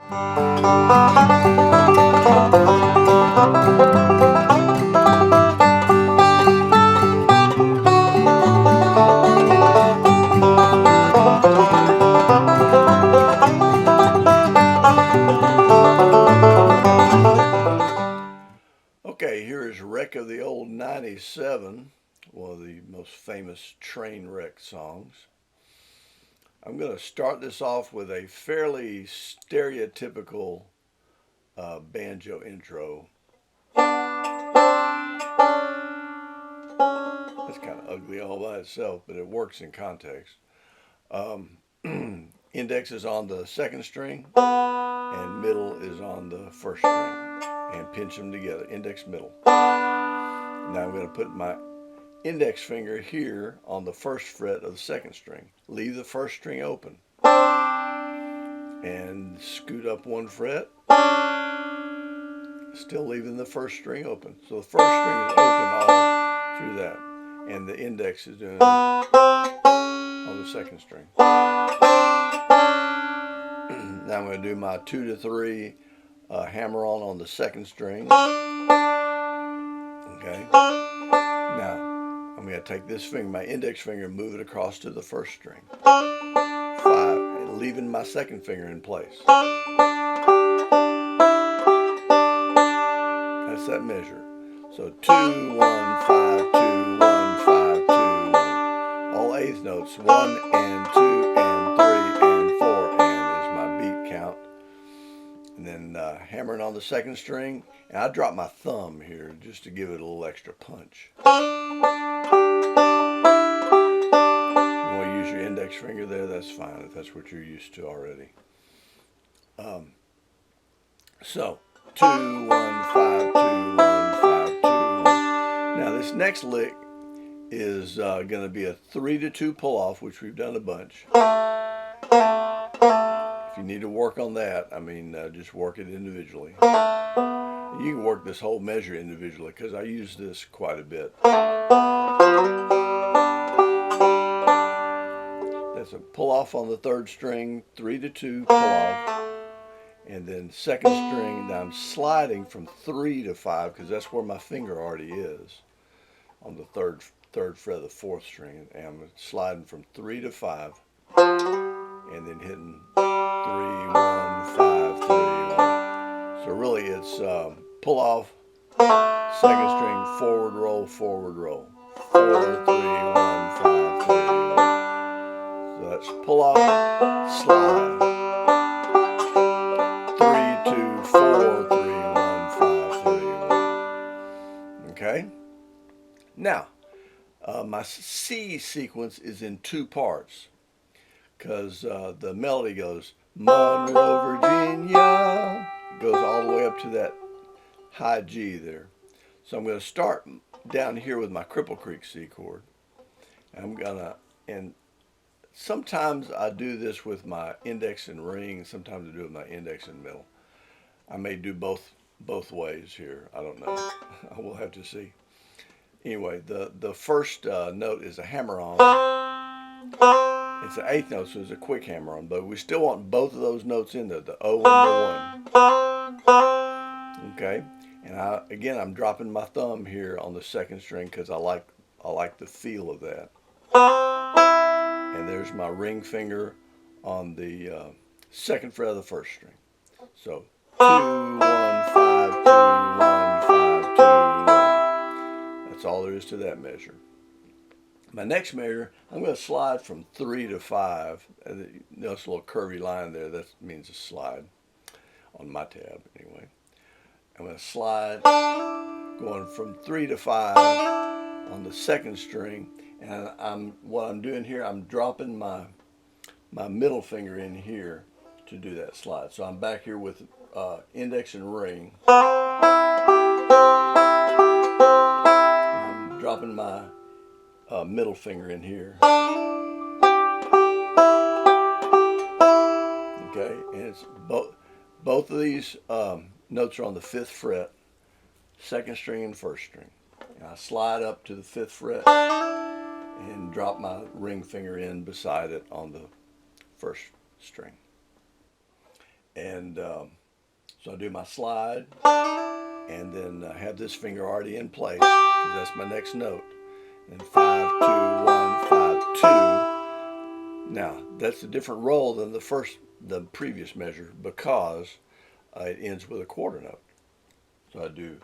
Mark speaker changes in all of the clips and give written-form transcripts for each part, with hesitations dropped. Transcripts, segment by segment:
Speaker 1: Okay, here is Wreck of the Old 97, one of the most famous train wreck songs. I'm going to start this off with a fairly stereotypical banjo intro. It's kind of ugly all by itself, but it works in context. Index is on the second string, and middle is on the first string, and pinch them together, index, middle. Now I'm going to put my index finger here on the first fret of the second string. Leave the first string open and scoot up one fret, still leaving the first string open. So the first string is open all through that, and the index is doing it on the second string. Now I'm going to do my 2 to 3 hammer on the second string. Okay. Now I'm going to take this finger, my index finger, and move it across to the first string. 5, and leaving my second finger in place. That's that measure. So 2, 1, 5, 2, 1, 5, 2, 1. All eighth notes, 1 and 2 and 3 and 4 and is my beat count. And then hammering on the second string, and I drop my thumb here just to give it a little extra punch. You want to use your index finger there, that's fine if that's what you're used to already. So 2, 1, 5, 2, 1, 5, 2, 1. Now this next lick is going to be a 3 to 2 pull off, which we've done a bunch. If you need to work on that, I mean, just work it individually. You can work this whole measure individually because I use this quite a bit. That's a pull off on the third string, 3 to 2 pull off, and then second string. Now I'm sliding from 3 to 5 because that's where my finger already is on the third fret of the fourth string, and I'm sliding from 3 to 5, and then hitting 3, 1, 5, 3, 1. So really it's pull off, second string, forward roll, 4, 3, 1, 5, 3, 1. So that's pull off, slide, 3, 2, 4, 3, 1, 5, 3, 1. Okay? Now, my C sequence is in 2 parts because the melody goes Monroe, Virginia. It goes all the way up to that high G there. So I'm going to start down here with my Cripple Creek C chord. And sometimes I do this with my index and ring. Sometimes I do it with my index and middle. I may do both ways here. I don't know. I will have to see. Anyway, the first note is a hammer on. It's an eighth note, so it's a quick hammer on, but we still want both of those notes in there, the O and the 1. Okay, and I'm dropping my thumb here on the second string because I like the feel of that. And there's my ring finger on the second fret of the first string. So 2, 1, 5, 2, 1, 5, 2, 1. That's all there is to that measure. My next measure, I'm going to slide from 3 to 5. Notice a little curvy line there. That means a slide on my tab anyway. I'm going to slide going from 3 to 5 on the second string. And what I'm doing here, I'm dropping my middle finger in here to do that slide. So I'm back here with index and ring. I'm dropping my middle finger in here. Okay, and it's both of these notes are on the 5th fret, second string and first string. And I slide up to the 5th fret and drop my ring finger in beside it on the first string. And so I do my slide, and then I have this finger already in place because that's my next note. And 5, 2, 1, 5, 2. Now that's a different roll than the previous measure because it ends with a quarter note. So I do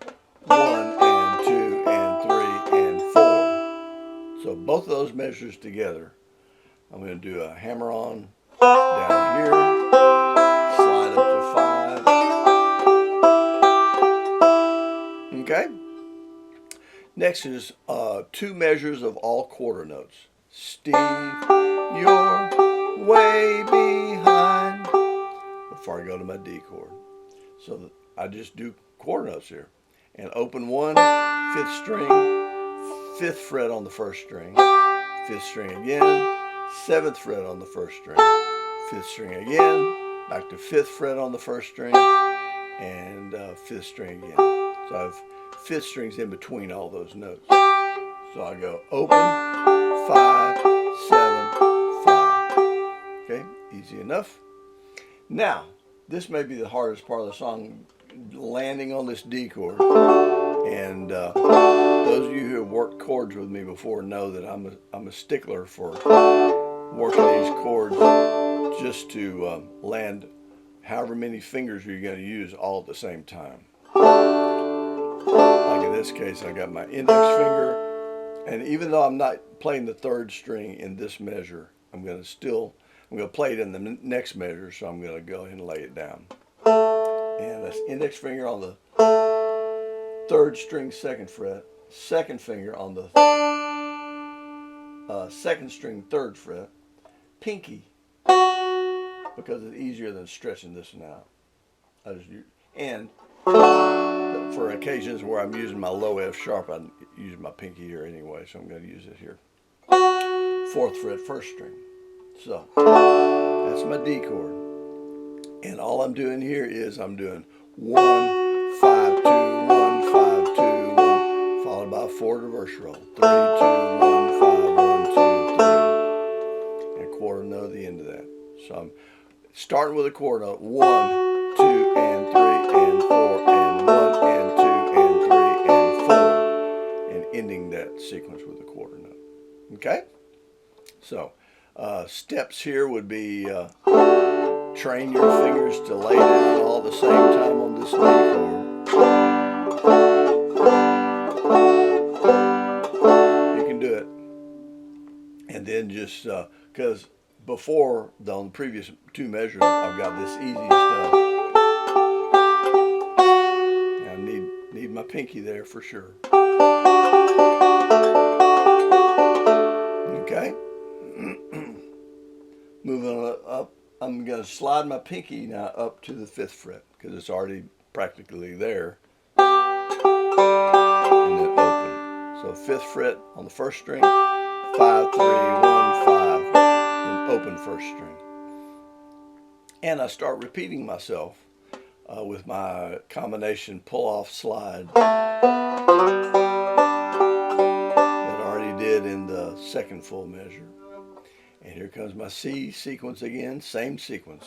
Speaker 1: 1 and 2 and 3 and 4. So both of those measures together, I'm going to do a hammer on down here, slide up to 5. Okay. Next is 2 measures of all quarter notes. Steve, you're way behind. Before I go to my D chord. So I just do quarter notes here. And open 1, 5th string, 5th fret on the 1st string, 5th string again, 7th fret on the 1st string, 5th string again, back to 5th fret on the 1st string, and 5th string again. So I have 5th strings in between all those notes. So I go open, 5, 7, 5. Okay, easy enough. Now, this may be the hardest part of the song, landing on this D chord. And those of you who have worked chords with me before know that I'm a stickler for working these chords just to land however many fingers you're going to use all at the same time. Like in this case, I got my index finger, and even though I'm not playing the 3rd string in this measure, I'm going to play it in the next measure, so I'm going to go ahead and lay it down. And that's index finger on the 3rd string 2nd fret, 2nd finger on the 2nd string 3rd fret, pinky, because it's easier than stretching this one out. And for occasions where I'm using my low F sharp, I use my pinky here anyway, so I'm going to use it here. 4th fret, 1st string. So that's my D chord. And all I'm doing here is I'm doing 1, 5, 2, 1, 5, 2, 1, followed by a 4 reverse roll. 3, 2, 1, 5, 1, 2, 3. And a quarter note at the end of that. So I'm starting with a quarter note. 1, 2, and 3, and 4, and 1, and 2, and 3, and 4. And ending that sequence with a quarter note. Okay? So, steps here would be train your fingers to lay down all at the same time on this D chord. You can do it. And then just, because before, on the previous 2 measures, I've got this easy stuff. I need my pinky there for sure. Okay. Moving up, I'm going to slide my pinky now up to the 5th fret because it's already practically there. And then open. So 5th fret on the 1st string, 5, 3, 1, 5, then open 1st string. And I start repeating myself with my combination pull-off slide that I already did in the 2nd full measure. And here comes my C sequence again, same sequence.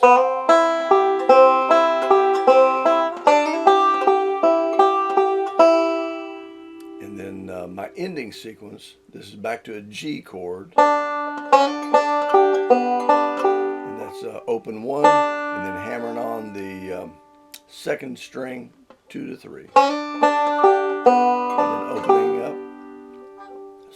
Speaker 1: And then my ending sequence, this is back to a G chord. And that's open 1, and then hammering on the 2nd string 2 to 3. And then opening up.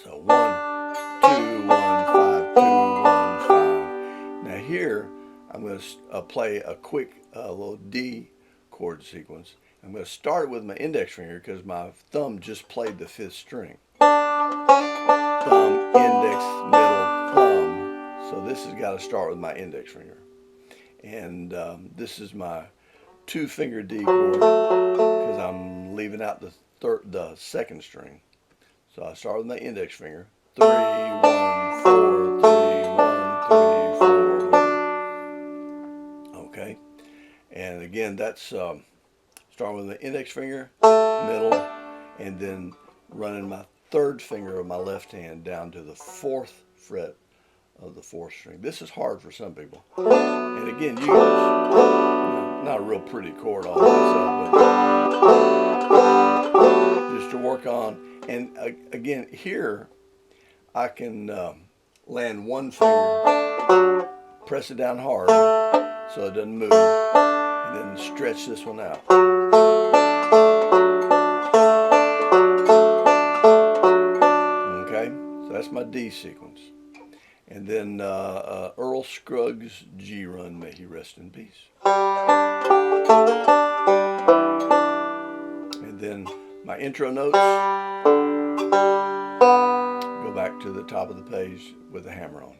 Speaker 1: So 1, 2, 1, 5, 2, 1, 5. Now here, I'm going to play a quick little D chord sequence. I'm going to start with my index finger because my thumb just played the 5th string. Thumb, index, middle, thumb. So this has got to start with my index finger. And this is my 2-finger D chord because I'm leaving out the 2nd string. So I start with my index finger. 3, 1, 4, 3, 1, 3, 4, 1. Okay. And again, that's starting with the index finger, middle, and then running my 3rd finger of my left hand down to the 4th fret of the 4th string. This is hard for some people. And again, you guys, Not a real pretty chord all by itself, but just to work on. And again, here I can land one finger, press it down hard so it doesn't move, and then stretch this one out. Okay, so that's my D sequence. And then Earl Scruggs' G run, may he rest in peace. And then my intro notes go back to the top of the page with the hammer on.